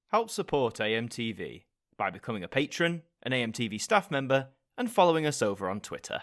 Help support AMTV by becoming a patron, an AMTV staff member, and following us over on Twitter.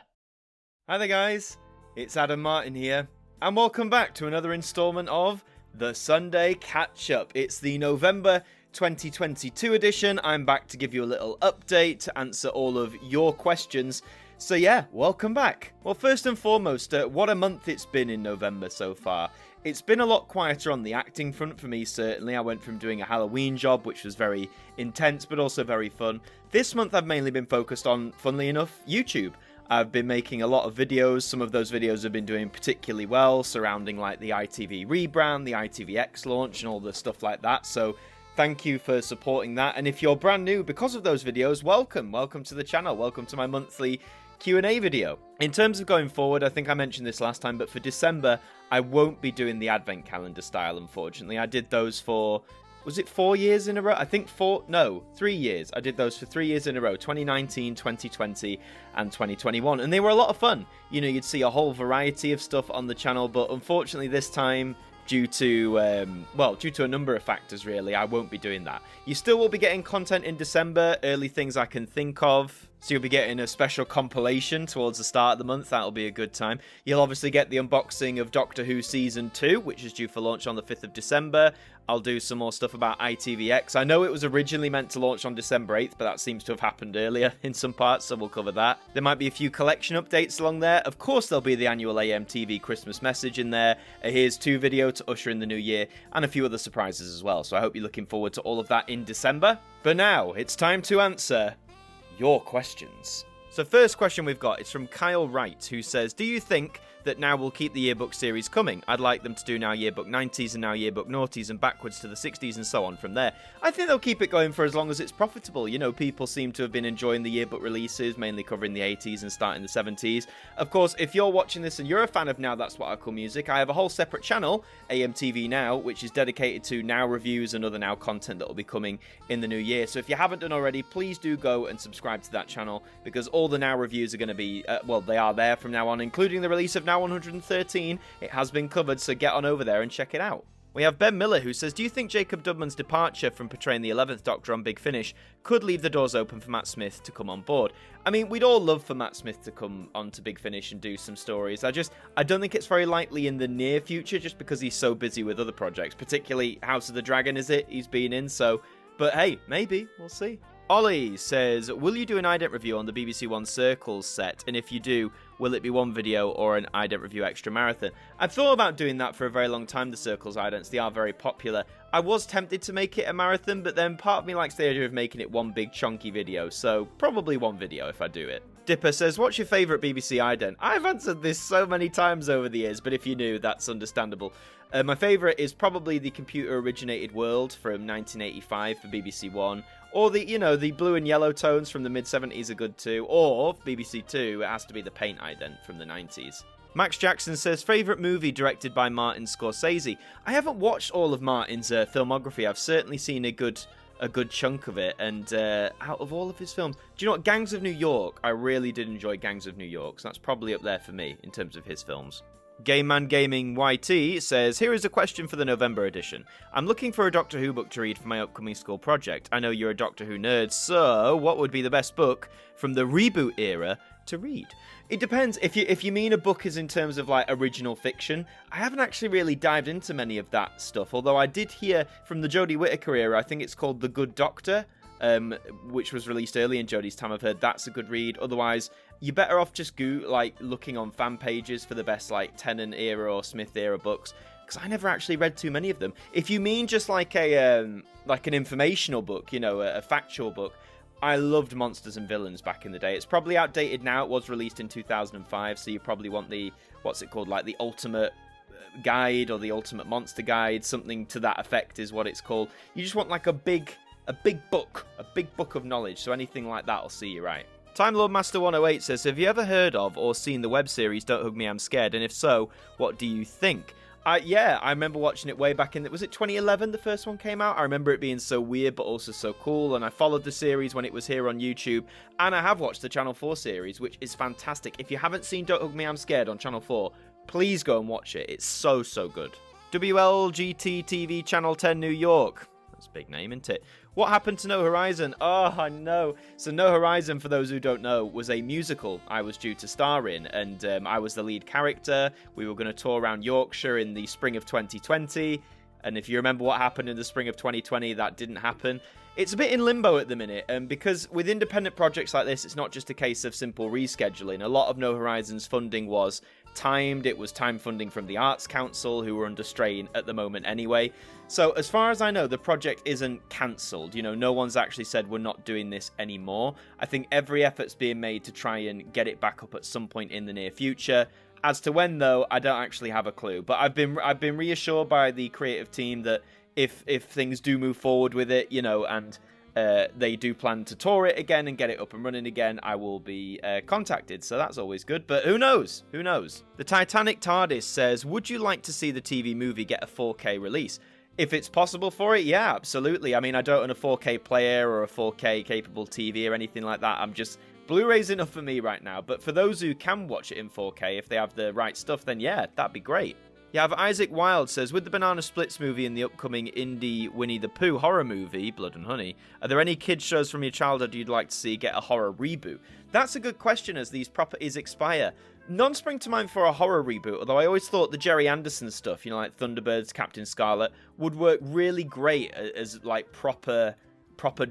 Hi there guys, it's Adam Martyn here, and welcome back to another instalment of The Sunday Catch-Up. It's the November 2022 edition. I'm back to give you a little update to answer all of your questions. So yeah, welcome back. Well, first and foremost, what a month it's been in November so far. It's been a lot quieter on the acting front for me, certainly. I went from doing a Halloween job, which was very intense, but also very fun. This month I've mainly been focused on, funnily enough, YouTube. I've been making a lot of videos. Some of those videos have been doing particularly well, surrounding like the ITV rebrand, the ITVX launch, and all the stuff like that. So thank you for supporting that. And if you're brand new because of those videos, welcome. Welcome to the channel. Welcome to my monthly Q&A video. In terms of going forward, I think I mentioned this last time, but for December, I won't be doing the advent calendar style, unfortunately. I did those for, was it 4 years in a row? I think 3 years. I did those for 3 years in a row, 2019, 2020, and 2021. And they were a lot of fun. You know, you'd see a whole variety of stuff on the channel, but unfortunately this time, due to a number of factors, really, I won't be doing that. You still will be getting content in December, early things I can think of. So you'll be getting a special compilation towards the start of the month. That'll be a good time. You'll obviously get the unboxing of Doctor Who Season 2, which is due for launch on the 5th of December. I'll do some more stuff about ITVX. I know it was originally meant to launch on December 8th, but that seems to have happened earlier in some parts, so we'll cover that. There might be a few collection updates along there. Of course, there'll be the annual AMTV Christmas message in there. A Here's 2 video to usher in the new year, and a few other surprises as well. So I hope you're looking forward to all of that in December. But now, it's time to answer your questions. So first question we've got is from Kyle Wright, who says, do you think that now we'll keep the yearbook series coming? I'd like them to do now yearbook 90s and now yearbook noughties and backwards to the 60s and so on from there. I think they'll keep it going for as long as it's profitable. You know, people seem to have been enjoying the yearbook releases, mainly covering the 80s and starting the 70s. Of course, if you're watching this and you're a fan of Now That's What I Call Music, I have a whole separate channel, AMTV Now, which is dedicated to Now reviews and other Now content that will be coming in the new year. So if you haven't done already, please do go and subscribe to that channel, because all the Now reviews are going to be, they are there from now on, including the release of Now 113. It has been covered, so get on over there and check it out. We have Ben Miller, who says, do you think Jacob Dubman's departure from portraying the 11th Doctor on Big Finish could leave the doors open for Matt Smith to come on board? I mean, we'd all love for Matt Smith to come on to Big Finish and do some stories. I don't think it's very likely in the near future, just because he's so busy with other projects, particularly House of the Dragon, he's been in, so, but hey, maybe, we'll see. Ollie says, will you do an ident review on the BBC One Circles set? And if you do, will it be one video or an ident review extra marathon? I've thought about doing that for a very long time, the Circles idents. They are very popular. I was tempted to make it a marathon, but then part of me likes the idea of making it one big chunky video, so probably one video if I do it. Dipper says, what's your favourite BBC ident? I've answered this so many times over the years, but if you're new, that's understandable. My favourite is probably the Computer Originated World from 1985 for BBC One. Or the blue and yellow tones from the mid-70s are good too. Or, BBC Two, it has to be the Paint ident from the 90s. Max Jackson says, favourite movie directed by Martin Scorsese? I haven't watched all of Martin's filmography. I've certainly seen a good chunk of it, and out of all of his films, do you know what, Gangs of New York, I really did enjoy Gangs of New York, so that's probably up there for me in terms of his films. Game Man Gaming YT says, here is a question for the November edition. I'm looking for a Doctor Who book to read for my upcoming school project. I know you're a Doctor Who nerd, so what would be the best book from the reboot era to read? It depends. If you mean a book is in terms of like original fiction, I haven't actually really dived into many of that stuff, although I did hear from the Jodie Whittaker era, I think it's called The Good Doctor, which was released early in Jodie's time. I've heard that's a good read. Otherwise, you're better off just looking on fan pages for the best like Tennant era or Smith era books, because I never actually read too many of them. If you mean just like an informational book, a factual book, I loved Monsters and Villains back in the day. It's probably outdated now. It was released in 2005, so you probably want the the Ultimate Guide or the Ultimate Monster Guide, something to that effect is what it's called. You just want like a big book of knowledge, so anything like that will see you right. Time Lord Master 108 says, have you ever heard of or seen the web series Don't Hug Me, I'm Scared? And if so, what do you think? Yeah, I remember watching it way back in, was it 2011 the first one came out? I remember it being so weird but also so cool, and I followed the series when it was here on YouTube, and I have watched the Channel 4 series, which is fantastic. If you haven't seen Don't Hug Me, I'm Scared on Channel 4, please go and watch it. It's so good. WLGT TV Channel 10 New York. It's a big name, isn't it? What happened to No Horizon? Oh, I know. So No Horizon, for those who don't know, was a musical I was due to star in, and I was the lead character. We were going to tour around Yorkshire in the spring of 2020, and if you remember what happened in the spring of 2020, that didn't happen. It's a bit in limbo at the minute, because with independent projects like this, it's not just a case of simple rescheduling. A lot of No Horizon's funding was timed. It was time funding from the Arts Council, who were under strain at the moment anyway. So as far as I know, the project isn't cancelled. No one's actually said we're not doing this anymore. I think every effort's being made to try and get it back up at some point in the near future. As to when, though, I don't actually have a clue. But I've been reassured by the creative team that if things do move forward with it, and they do plan to tour it again and get it up and running again, I will be contacted. So that's always good. But who knows? Who knows? The Titanic TARDIS says, would you like to see the TV movie get a 4K release? If it's possible for it, yeah, absolutely. I mean, I don't own a 4K player or a 4K capable TV or anything like that. Blu-ray's enough for me right now. But for those who can watch it in 4K, if they have the right stuff, then yeah, that'd be great. You have Isaac Wilde says, with the Banana Splits movie and the upcoming indie Winnie the Pooh horror movie, Blood and Honey, are there any kids shows from your childhood you'd like to see get a horror reboot? That's a good question as these properties expire. None spring to mind for a horror reboot, although I always thought the Jerry Anderson stuff, like Thunderbirds, Captain Scarlet, would work really great as like proper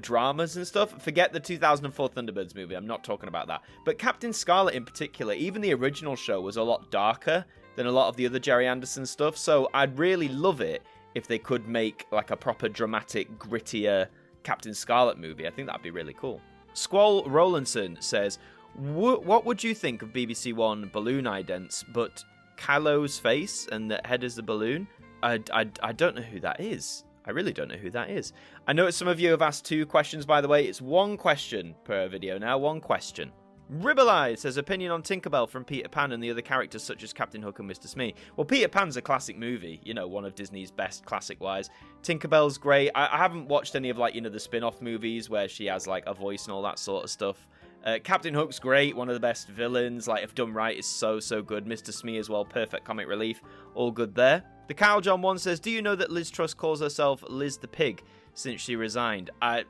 dramas and stuff. Forget the 2004 Thunderbirds movie, I'm not talking about that. But Captain Scarlet in particular, even the original show was a lot darker than a lot of the other Jerry Anderson stuff, so I'd really love it if they could make like a proper dramatic, grittier Captain Scarlet movie. I think that'd be really cool. Squall Rowlandson says, what would you think of BBC One balloon idents, but Kylo's face and the head is the balloon? I don't know who that is. I really don't know who that is. I know some of you have asked 2 questions, by the way. It's 1 question per video now, 1 question. Ribbleye says, opinion on Tinkerbell from Peter Pan and the other characters such as Captain Hook and Mr. Smee. Well, Peter Pan's a classic movie, one of Disney's best classic-wise. Tinkerbell's great. I haven't watched any of, the spin-off movies where she has, a voice and all that sort of stuff. Captain Hook's great, one of the best villains, if done right, is so good. Mr. Smee as well, perfect comic relief, all good there. The Kyle John 1 says, do you know that Liz Truss calls herself Liz the Pig since she resigned? I've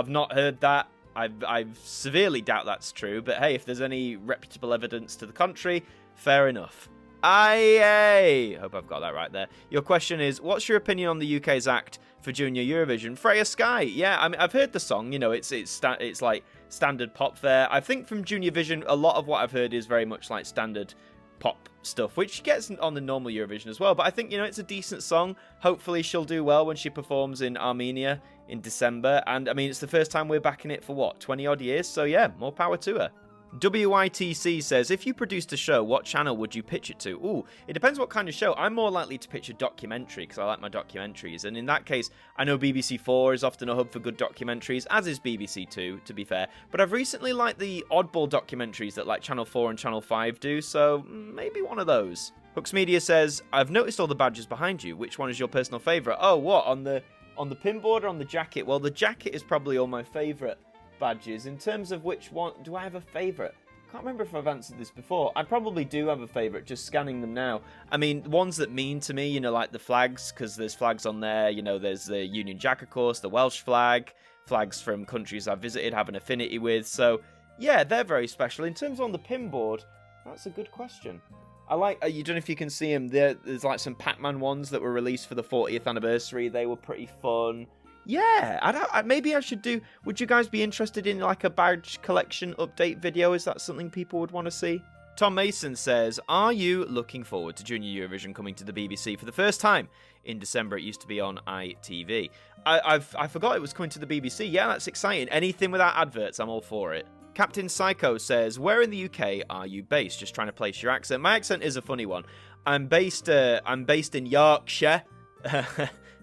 not heard that. I severely doubt that's true, but hey, if there's any reputable evidence to the contrary, fair enough. Aye. Hope I've got that right there. Your question is, what's your opinion on the UK's act for Junior Eurovision? Freya Sky. Yeah, I mean, I've heard the song. It's like standard pop there. I think from Junior Vision, a lot of what I've heard is very much like standard pop stuff, which gets on the normal Eurovision as well. But I think, it's a decent song. Hopefully she'll do well when she performs in Armenia in December. And I mean, it's the first time we're backing it for 20 odd years. So yeah, more power to her. WITC says, if you produced a show, what channel would you pitch it to? Ooh, it depends what kind of show. I'm more likely to pitch a documentary because I like my documentaries. And in that case, I know BBC 4 is often a hub for good documentaries, as is BBC 2, to be fair. But I've recently liked the oddball documentaries that Channel 4 and Channel 5 do, so maybe one of those. Hooks Media says, I've noticed all the badges behind you. Which one is your personal favourite? Oh, what? On the pinboard or on the jacket? Well, the jacket is probably all my favourite badges. In terms of which one, do I have a favourite? Can't remember if I've answered this before. I probably do have a favourite, just scanning them now. I mean, ones that mean to me, like the flags, because there's flags on there, there's the Union Jack, of course, the Welsh flag, flags from countries I've visited, have an affinity with, so yeah, they're very special. In terms on the pinboard, that's a good question. I like, you don't know if you can see them, there's some Pac-Man ones that were released for the 40th anniversary, they were pretty fun. Yeah, maybe I should do... Would you guys be interested in a badge collection update video? Is that something people would want to see? Tom Mason says, are you looking forward to Junior Eurovision coming to the BBC for the first time? In December, it used to be on ITV. I forgot it was coming to the BBC. Yeah, that's exciting. Anything without adverts, I'm all for it. Captain Psycho says, where in the UK are you based? Just trying to place your accent. My accent is a funny one. I'm based in Yorkshire.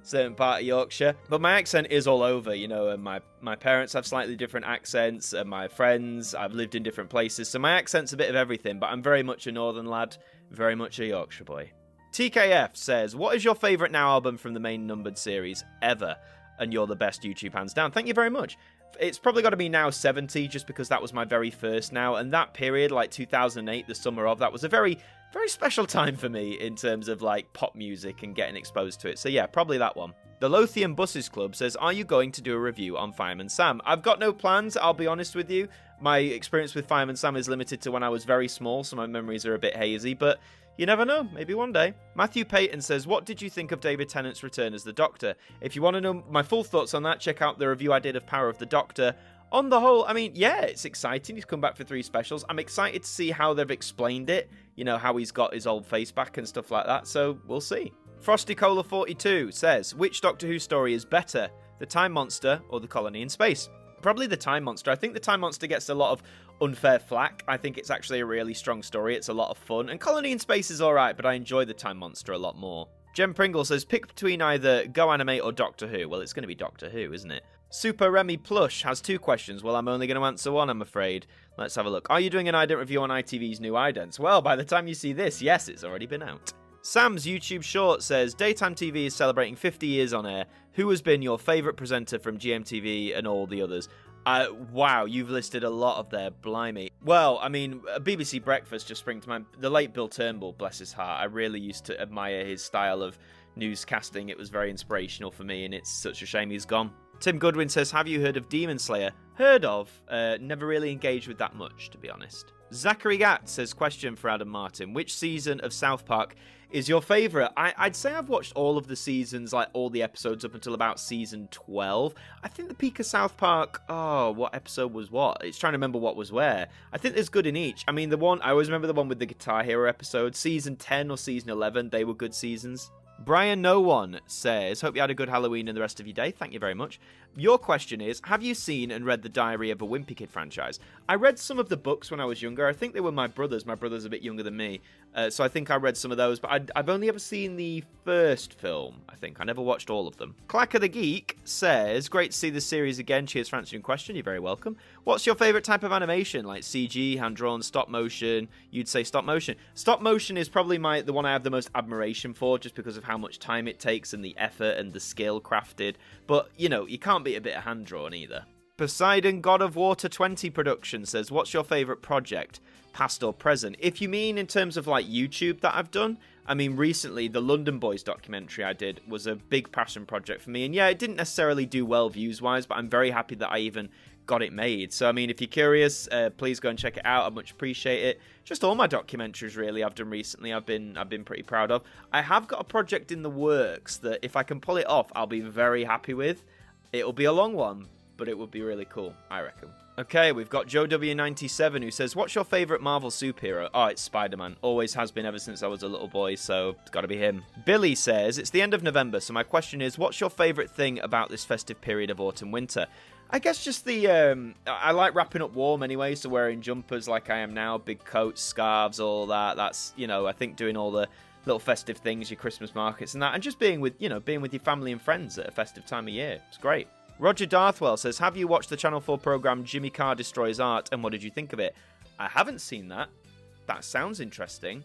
Certain part of Yorkshire, but my accent is all over, and my parents have slightly different accents, and my friends, I've lived in different places, so my accent's a bit of everything, but I'm very much a northern lad, very much a Yorkshire boy. TKF says, what is your favourite Now album from the main numbered series ever? and you're the best YouTube hands down. Thank you very much. It's probably got to be now 70, just because that was my very first now, and that period, like 2008, the summer of, that was a very, very special time for me in terms of like pop music and getting exposed to it. So yeah, probably that one. The Lothian Buses Club says, are you going to do a review on Fireman Sam? I've got no plans, I'll be honest with you. My experience with Fireman Sam is limited to when I was very small, so my memories are a bit hazy, but you never know, maybe one day. Matthew Payton says, what did you think of David Tennant's return as the Doctor? If you want to know my full thoughts on that, check out the review I did of Power of the Doctor. On the whole, I mean, yeah, it's exciting. He's come back for 3 specials. I'm excited to see how they've explained it, you know, how he's got his old face back and stuff like that, so we'll see. Frosty Cola 42 says, which Doctor Who story is better, The Time Monster or The Colony in Space? Probably The Time Monster. I think The Time Monster gets a lot of unfair flack. I think it's actually a really strong story. It's a lot of fun. And Colony in Space is alright, but I enjoy The Time Monster a lot more. Jem Pringle says, pick between either Go Animate or Doctor Who. Well, it's going to be Doctor Who, isn't it? Super Remy Plush has 2 questions. Well, I'm only going to answer one, I'm afraid. Let's have a look. Are you doing an ident review on ITV's new idents? Well, by the time you see this, yes, it's already been out. Sam's YouTube short says, Daytime TV is celebrating 50 years on air. Who has been your favourite presenter from GMTV and all the others? Wow, you've listed a lot of there, blimey. Well, I mean, BBC Breakfast just springs to mind. The late Bill Turnbull, bless his heart. I really used to admire his style of newscasting. It was very inspirational for me, and it's such a shame he's gone. Tim Goodwin says, have you heard of Demon Slayer? Heard of. Never really engaged with that much, to be honest. Zachary Gatt says, question for Adam Martyn. Which season of South Park is your favourite? I'd say I've watched all of the seasons, like all the episodes up until about season 12. I think the peak of South Park, what episode was what? It's trying to remember what was where. I think there's good in each. I mean, I always remember the one with the Guitar Hero episode. Season 10 or season 11, they were good seasons. Brian No One says, hope you had a good Halloween and the rest of your day. Thank you very much. Your question is, have you seen and read the Diary of a Wimpy Kid franchise? I read some of the books when I was younger. I think they were my brother's. My brother's a bit younger than me. So I think I read some of those. But I've only ever seen the first film, I think. I never watched all of them. Clacker the Geek says, great to see this series again. Cheers for answering your question. You're very welcome. What's your favourite type of animation? Like CG, hand-drawn, stop motion? You'd say stop motion. Stop motion is probably the one I have the most admiration for, just because of how much time it takes and the effort and the skill crafted. But, you know, you can't beat a bit of hand-drawn either. Poseidon God of Water 20 production says, what's your favourite project, past or present? If you mean in terms of like YouTube that I've done, I mean recently the London Boys documentary I did was a big passion project for me, and yeah, it didn't necessarily do well views-wise, but I'm very happy that I even got it made. So I mean, if you're curious, please go and check it out. I much appreciate it. Just all my documentaries really I've done recently, I've been pretty proud of. I have got a project in the works that if I can pull it off, I'll be very happy with. It'll be a long one, but it would be really cool, I reckon. Okay, we've got Joe W97 who says, what's your favourite Marvel superhero? Oh, it's Spider-Man. Always has been ever since I was a little boy, so it's got to be him. Billy says, it's the end of November, so my question is, what's your favourite thing about this festive period of autumn-winter? I guess just I like wrapping up warm anyway, so wearing jumpers like I am now, big coats, scarves, all that. That's, you know, I think doing all the little festive things, your Christmas markets and that, and just being with your family and friends at a festive time of year. It's great. Roger Darthwell says, have you watched the Channel 4 programme Jimmy Carr Destroys Art, and what did you think of it? I haven't seen that. That sounds interesting.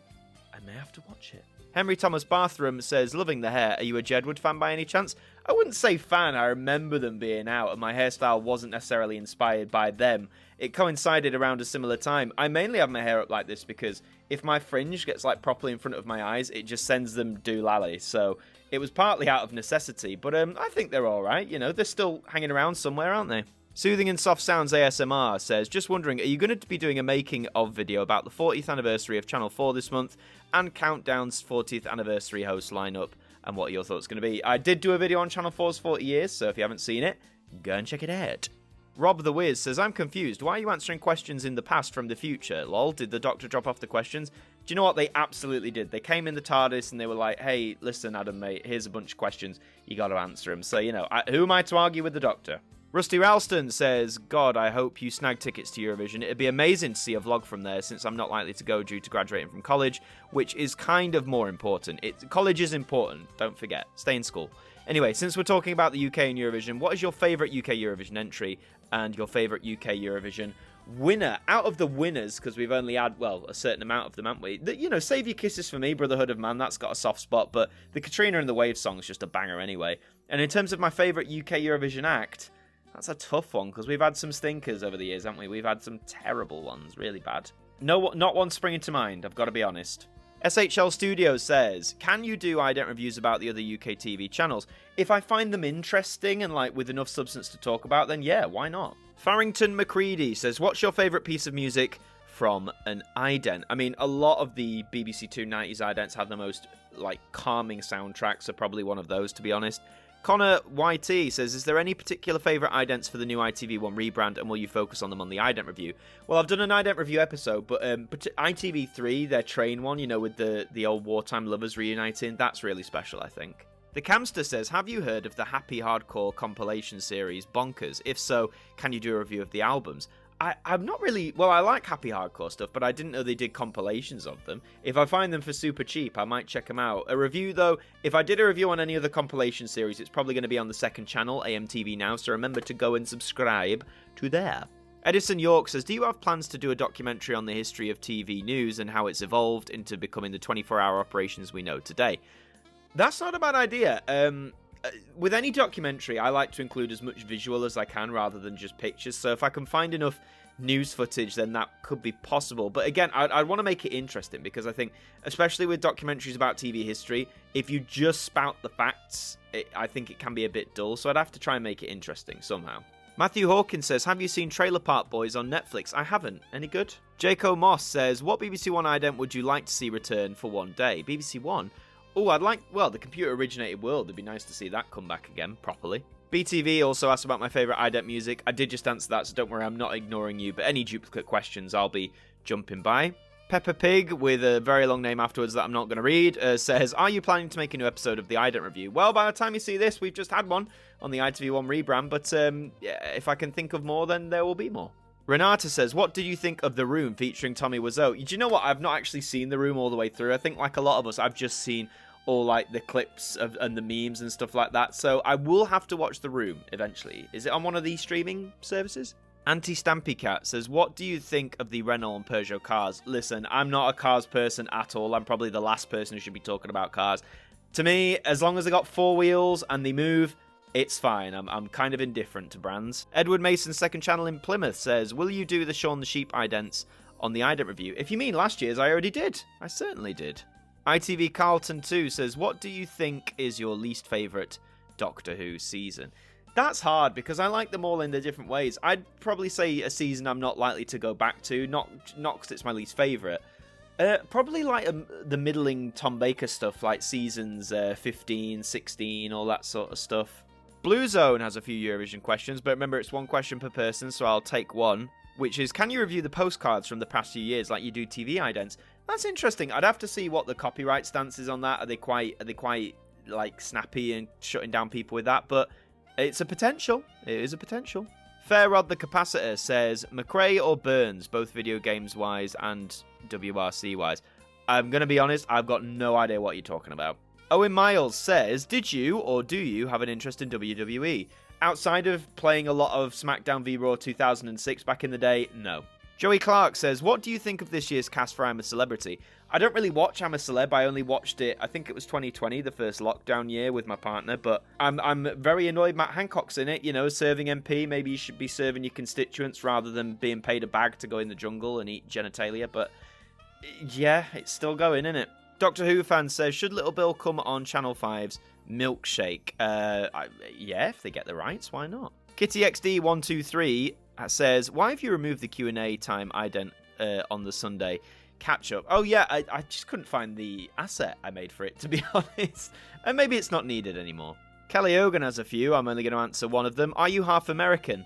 I may have to watch it. Henry Thomas Bathroom says, loving the hair. Are you a Jedward fan by any chance? I wouldn't say fan. I remember them being out, and my hairstyle wasn't necessarily inspired by them. It coincided around a similar time. I mainly have my hair up like this because if my fringe gets like properly in front of my eyes, it just sends them doolally. So it was partly out of necessity, but I think they're all right. You know, they're still hanging around somewhere, aren't they? Soothing and Soft Sounds ASMR says, just wondering, are you going to be doing a making of video about the 40th anniversary of Channel 4 this month and Countdown's 40th anniversary host lineup? And what are your thoughts going to be? I did do a video on Channel 4's 40 years, so if you haven't seen it, go and check it out. Rob the Wiz says, I'm confused. Why are you answering questions in the past from the future? Lol, did the Doctor drop off the questions? Do you know what? They absolutely did. They came in the TARDIS and they were like, hey, listen, Adam, mate, here's a bunch of questions. You got to answer them. So, you know, who am I to argue with the Doctor? Rusty Ralston says, God, I hope you snag tickets to Eurovision. It'd be amazing to see a vlog from there since I'm not likely to go due to graduating from college, which is kind of more important. College is important, don't forget. Stay in school. Anyway, since we're talking about the UK and Eurovision, what is your favourite UK Eurovision entry and your favourite UK Eurovision winner? Out of the winners, because we've only had, well, a certain amount of them, haven't we? You know, Save Your Kisses for me, Brotherhood of Man, that's got a soft spot, but the Katrina and the Waves song is just a banger anyway. And in terms of my favourite UK Eurovision act, that's a tough one, because we've had some stinkers over the years, haven't we? We've had some terrible ones, really bad. No, not one springing to mind, I've got to be honest. SHL Studios says, can you do ident reviews about the other UK TV channels? If I find them interesting and with enough substance to talk about, then yeah, why not? Farrington McCready says, what's your favourite piece of music from an ident? I mean, a lot of the BBC Two 90s idents have the most calming soundtracks, so probably one of those, to be honest. Connor YT says, is there any particular favourite idents for the new ITV1 rebrand, and will you focus on them on the ident review? Well, I've done an ident review episode, but ITV3, their train one, with the old wartime lovers reuniting, that's really special, I think. The Camster says, have you heard of the Happy Hardcore compilation series Bonkers? If so, can you do a review of the albums? I'm not really... Well, I like Happy Hardcore stuff, but I didn't know they did compilations of them. If I find them for super cheap, I might check them out. A review, though, if I did a review on any other compilation series, it's probably going to be on the second channel, AMTV Now, so remember to go and subscribe to there. Edison York says, do you have plans to do a documentary on the history of TV news and how it's evolved into becoming the 24-hour operations we know today? That's not a bad idea. With any documentary, I like to include as much visual as I can rather than just pictures. So if I can find enough news footage, then that could be possible. But again, I'd want to make it interesting, because I think, especially with documentaries about TV history, if you just spout the facts, I think it can be a bit dull. So I'd have to try and make it interesting somehow. Matthew Hawkins says, have you seen Trailer Park Boys on Netflix? I haven't. Any good? Jaco Moss says, what BBC One ident would you like to see return for one day? BBC One? Oh, I'd like, the computer-originated world. It'd be nice to see that come back again, properly. BTV also asked about my favourite ident music. I did just answer that, so don't worry, I'm not ignoring you. But any duplicate questions, I'll be jumping by. Peppa Pig, with a very long name afterwards that I'm not going to read, says, are you planning to make a new episode of the ident review? Well, by the time you see this, we've just had one on the ITV1 rebrand. But if I can think of more, then there will be more. Renata says, what did you think of The Room featuring Tommy Wiseau? Do you know what? I've not actually seen The Room all the way through. I think, like a lot of us, I've just seen all the clips and the memes and stuff like that. So I will have to watch The Room eventually. Is it on one of these streaming services? Anti-Stampy Cat says, what do you think of the Renault and Peugeot cars? Listen, I'm not a cars person at all. I'm probably the last person who should be talking about cars. To me, as long as they got four wheels and they move, it's fine. I'm kind of indifferent to brands. Edward Mason's second channel in Plymouth says, will you do the Shaun the Sheep idents on the ident review? If you mean last year's, I already did. I certainly did. ITV Carlton 2 says, what do you think is your least favourite Doctor Who season? That's hard, because I like them all in their different ways. I'd probably say a season I'm not likely to go back to, not because it's my least favourite. Probably the middling Tom Baker stuff, like seasons 15, 16, all that sort of stuff. Blue Zone has a few Eurovision questions, but remember it's one question per person, so I'll take one, which is, can you review the postcards from the past few years like you do TV idents? That's interesting. I'd have to see what the copyright stance is on that. Are they quite snappy and shutting down people with that? But it's a potential. It is a potential. Fairrod the Capacitor says, McRae or Burns, both video games wise and WRC wise? I'm going to be honest, I've got no idea what you're talking about. Owen Miles says, did you or do you have an interest in WWE? Outside of playing a lot of SmackDown v Raw 2006 back in the day, no. Joey Clark says, what do you think of this year's cast for I'm a Celebrity? I don't really watch I'm a Celeb. I only watched it, I think it was 2020, the first lockdown year with my partner. But I'm very annoyed Matt Hancock's in it, serving MP. Maybe you should be serving your constituents rather than being paid a bag to go in the jungle and eat genitalia. But yeah, it's still going, isn't it? Doctor Who fan says, should Little Bill come on Channel 5's Milkshake? Yeah, if they get the rights, why not? Kitty XD123 says, why have you removed the Q&A time ident on the Sunday catch-up? Oh yeah, I just couldn't find the asset I made for it, to be honest. And maybe it's not needed anymore. Kelly Hogan has a few. I'm only going to answer one of them. Are you half American?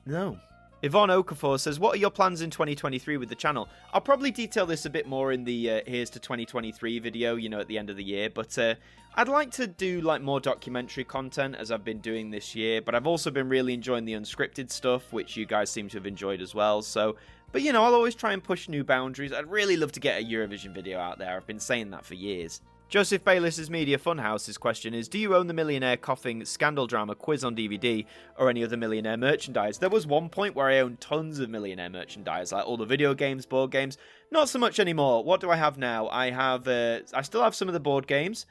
No. Evonne Okafor says, what are your plans in 2023 with the channel? I'll probably detail this a bit more in the Here's to 2023 video, at the end of the year. But I'd like to do more documentary content as I've been doing this year. But I've also been really enjoying the unscripted stuff, which you guys seem to have enjoyed as well. So, but I'll always try and push new boundaries. I'd really love to get a Eurovision video out there. I've been saying that for years. Joseph Bayless's Media Funhouse's question is, do you own the Millionaire Coughing Scandal Drama quiz on DVD or any other Millionaire merchandise? There was one point where I owned tons of Millionaire merchandise, like all the video games, board games. Not so much anymore. What do I have now? I still have some of the board games.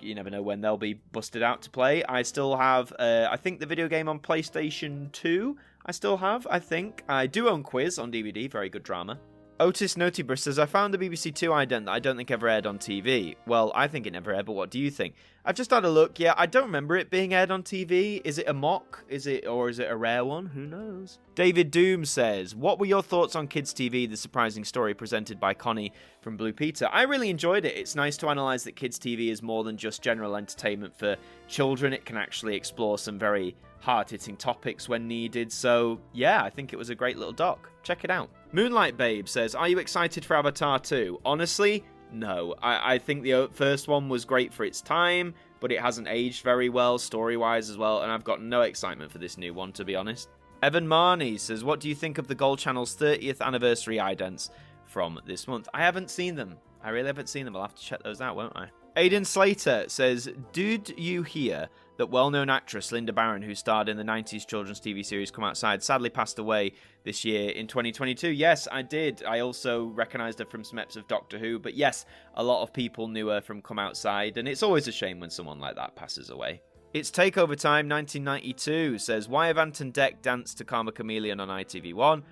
You never know when they'll be busted out to play. I still have, I think, the video game on PlayStation 2. I still have, I think. I do own Quiz on DVD. Very good drama. Otis Notibus says, I found the BBC Two ident that I don't think ever aired on TV. Well, I think it never aired, but what do you think? I've just had a look. Yeah, I don't remember it being aired on TV. Is it a mock? Or is it a rare one? Who knows? David Doom says, what were your thoughts on Kids TV, the surprising story presented by Connie from Blue Peter? I really enjoyed it. It's nice to analyse that Kids TV is more than just general entertainment for children. It can actually explore some very hard-hitting topics when needed. So, yeah, I think it was a great little doc. Check it out. Moonlight Babe says, are you excited for Avatar 2? Honestly, no. I think the first one was great for its time, but it hasn't aged very well, story-wise as well, and I've got no excitement for this new one, to be honest. Evan Marney says, what do you think of the Gold Channel's 30th anniversary idents from this month? I haven't seen them. I really haven't seen them. I'll have to check those out, won't I? Aidan Slater says, did you hear that well-known actress Linda Barron, who starred in the 90s children's TV series Come Outside, sadly passed away this year in 2022? Yes, I did. I also recognised her from some episodes of Doctor Who, but yes, a lot of people knew her from Come Outside, and it's always a shame when someone like that passes away. It's Takeover Time 1992 says, why have Ant and Dec danced to Karma Chameleon on ITV1?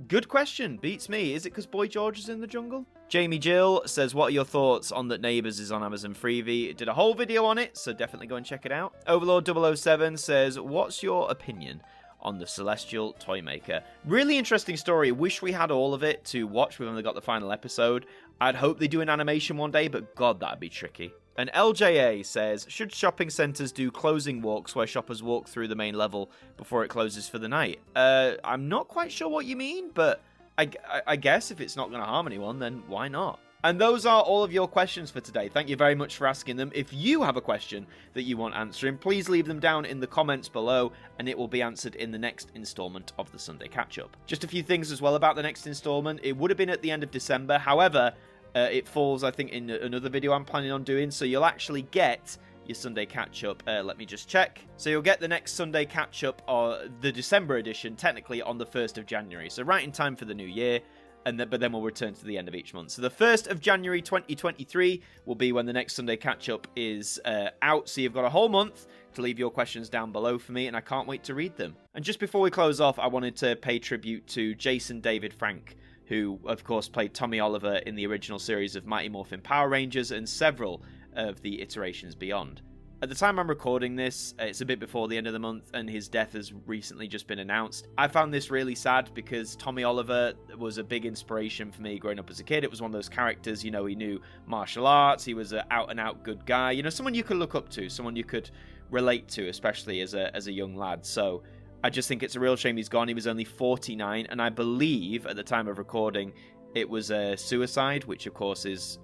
Good question. Beats me. Is it because Boy George is in the jungle? Jamie Jill says, what are your thoughts on that Neighbours is on Amazon Freevee? It did a whole video on it, so definitely go and check it out. Overlord 007 says, what's your opinion on the Celestial Toymaker? Really interesting story. Wish we had all of it to watch. We've only got the final episode. I'd hope they do an animation one day, but God, that'd be tricky. And LJA says, should shopping centres do closing walks where shoppers walk through the main level before it closes for the night? I'm not quite sure what you mean, but I guess if it's not going to harm anyone, then why not? And those are all of your questions for today. Thank you very much for asking them. If you have a question that you want answering, please leave them down in the comments below, and it will be answered in the next instalment of the Sunday Catch-Up. Just a few things as well about the next instalment. It would have been at the end of December. However, it falls, I think, in another video I'm planning on doing, so you'll actually get your Sunday Catch-Up. Let me just check. So you'll get the next Sunday Catch-Up, or the December edition, technically on the 1st of January. So right in time for the new year, but then we'll return to the end of each month. So the 1st of January 2023 will be when the next Sunday Catch-Up is out. So you've got a whole month to leave your questions down below for me, and I can't wait to read them. And just before we close off, I wanted to pay tribute to Jason David Frank, who, of course, played Tommy Oliver in the original series of Mighty Morphin Power Rangers and several of the iterations beyond. At the time I'm recording this, it's a bit before the end of the month, and his death has recently just been announced. I found this really sad because Tommy Oliver was a big inspiration for me growing up as a kid. It was one of those characters, you know, he knew martial arts, he was an out-and-out good guy, you know, someone you could look up to, someone you could relate to, especially as a young lad. So I just think it's a real shame he's gone. He was only 49, and I believe at the time of recording it was a suicide, which of course is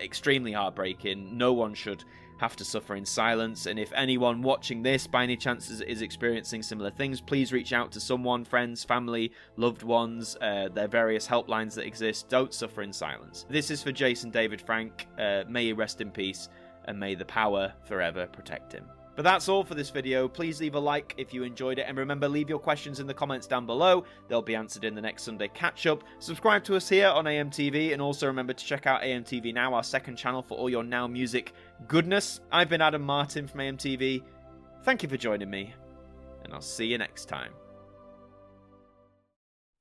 extremely heartbreaking. No one should have to suffer in silence, and if anyone watching this by any chance is experiencing similar things, please reach out to someone, friends, family, loved ones. There are various helplines that exist. Don't suffer in silence. This is for Jason David Frank. May he rest in peace, and may the power forever protect him. But that's all for this video. Please leave a like if you enjoyed it, and remember, leave your questions in the comments down below. They'll be answered in the next Sunday Catch-Up. Subscribe to us here on AMTV, and also remember to check out AMTV Now, our second channel for all your Now music goodness. I've been Adam Martyn from AMTV. Thank you for joining me, and I'll see you next time.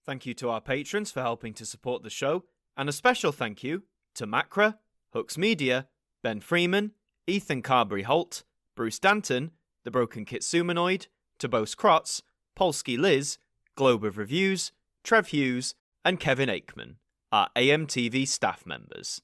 Thank you to our patrons for helping to support the show, and a special thank you to Macra, Hooks Media, Ben Freeman, Ethan Carberry-Holt, Bruce Danton, The Broken Kitsumanoid, Tobos Krotz, Polsky Liz, Globe of Reviews, Trev Hughes, and Kevin Aikman, our AMTV staff members.